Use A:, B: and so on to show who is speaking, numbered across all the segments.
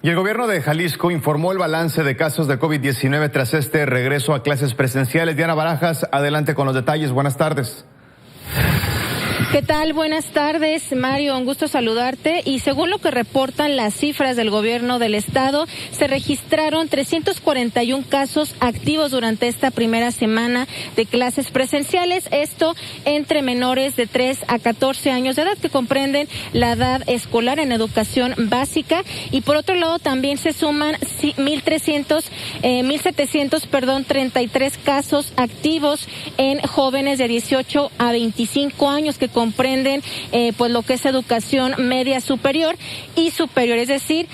A: Y el gobierno de Jalisco informó el balance de casos de COVID-19 tras este regreso a clases presenciales. Diana Barajas, adelante con los detalles. Buenas tardes.
B: ¿Qué tal? Buenas tardes, Mario. Un gusto saludarte. Y según lo que reportan las cifras del gobierno del estado, se registraron 341 casos activos durante esta primera semana de clases presenciales. Esto entre menores de 3 a 14 años de edad, que comprenden la edad escolar en educación básica. Y por otro lado, también se suman 1,733 casos activos en jóvenes de 18 a 25 años que comprenden pues lo que es educación media superior y superior, es decir,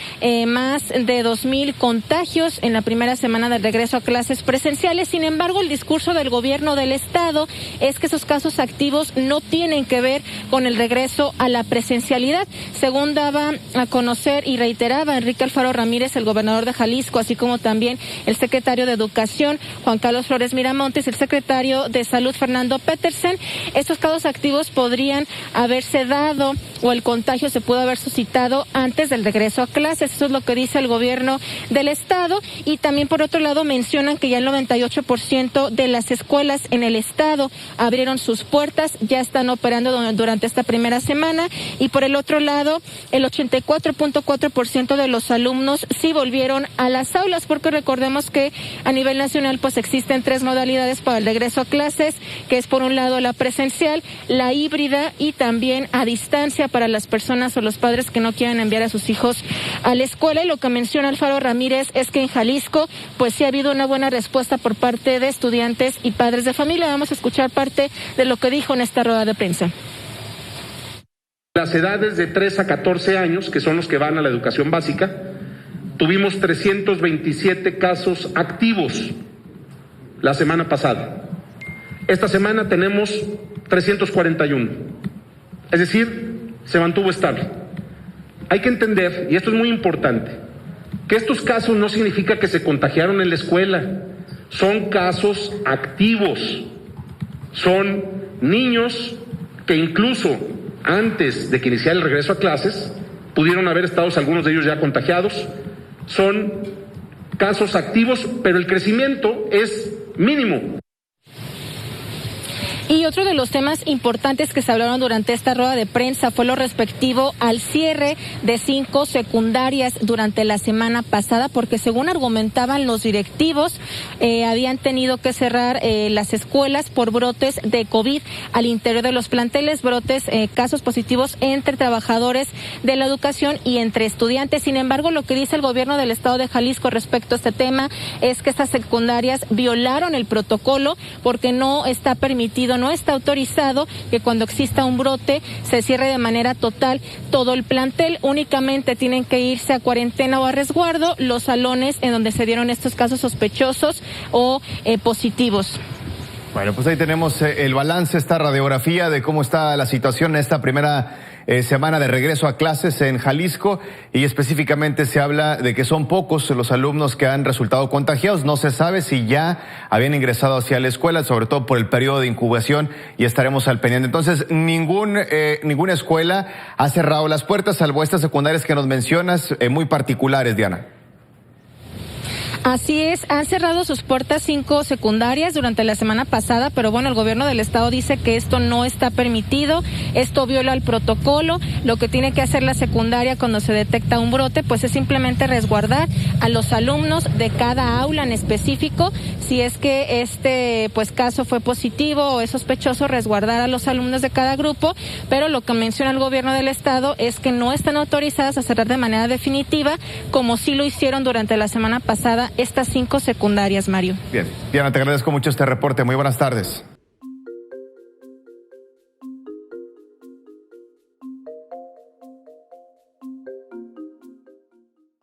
B: más de 2,000 contagios en la primera semana del regreso a clases presenciales. Sin embargo, el discurso del gobierno del estado es que esos casos activos no tienen que ver con el regreso a la presencialidad. Según daba a conocer y reiteraba Enrique Alfaro Ramírez, el gobernador de Jalisco, así como también el secretario de Educación, Juan Carlos Flores Miramontes, el secretario de Salud, Fernando Petersen, estos casos activos podrían haberse dado o el contagio se pudo haber suscitado antes del regreso a clases. Eso es lo que dice el gobierno del estado. Y también por otro lado mencionan que ya el 98% de las escuelas en el estado abrieron sus puertas, ya están operando durante esta primera semana. Y por el otro lado, el 84.4% de los alumnos sí volvieron a las aulas, porque recordemos que a nivel nacional pues existen 3 modalidades para el regreso a clases, que es por un lado la presencial, la híbrida y también a distancia para las personas o los padres que no quieran enviar a sus hijos a la escuela. Y lo que menciona Alfaro Ramírez es que en Jalisco pues sí ha habido una buena respuesta por parte de estudiantes y padres de familia. Vamos a escuchar parte de lo que dijo en esta rueda de prensa.
C: Las edades de 3 a 14 años, que son los que van a la educación básica, tuvimos 327 casos activos la semana pasada. Esta semana tenemos 341, es decir, se mantuvo estable. Hay que entender, y esto es muy importante, que estos casos no significa que se contagiaron en la escuela, son casos activos, son niños que incluso antes de que iniciara el regreso a clases pudieron haber estado algunos de ellos ya contagiados, son casos activos, pero el crecimiento es mínimo.
B: Y otro de los temas importantes que se hablaron durante esta rueda de prensa fue lo respectivo al cierre de 5 secundarias durante la semana pasada, porque según argumentaban los directivos, habían tenido que cerrar las escuelas por brotes de COVID al interior de los planteles, casos positivos entre trabajadores de la educación y entre estudiantes. Sin embargo, lo que dice el gobierno del estado de Jalisco respecto a este tema es que estas secundarias violaron el protocolo porque no está permitido, no está autorizado que cuando exista un brote se cierre de manera total todo el plantel. Únicamente tienen que irse a cuarentena o a resguardo los salones en donde se dieron estos casos sospechosos o positivos.
A: Bueno, pues ahí tenemos el balance, esta radiografía de cómo está la situación en esta primera semana de regreso a clases en Jalisco, y específicamente se habla de que son pocos los alumnos que han resultado contagiados. No se sabe si ya habían ingresado hacia la escuela, sobre todo por el periodo de incubación, y estaremos al pendiente. Entonces, ninguna escuela ha cerrado las puertas, salvo estas secundarias que nos mencionas, muy particulares, Diana.
B: Así es, han cerrado sus puertas 5 secundarias durante la semana pasada, pero bueno, el gobierno del estado dice que esto no está permitido, esto viola el protocolo. Lo que tiene que hacer la secundaria cuando se detecta un brote, pues es simplemente resguardar a los alumnos de cada aula en específico. Si es que este caso fue positivo o es sospechoso, resguardar a los alumnos de cada grupo, pero lo que menciona el gobierno del estado es que no están autorizadas a cerrar de manera definitiva, como sí lo hicieron durante la semana pasada estas 5 secundarias, Mario.
A: Bien, Diana, te agradezco mucho este reporte. Muy buenas tardes.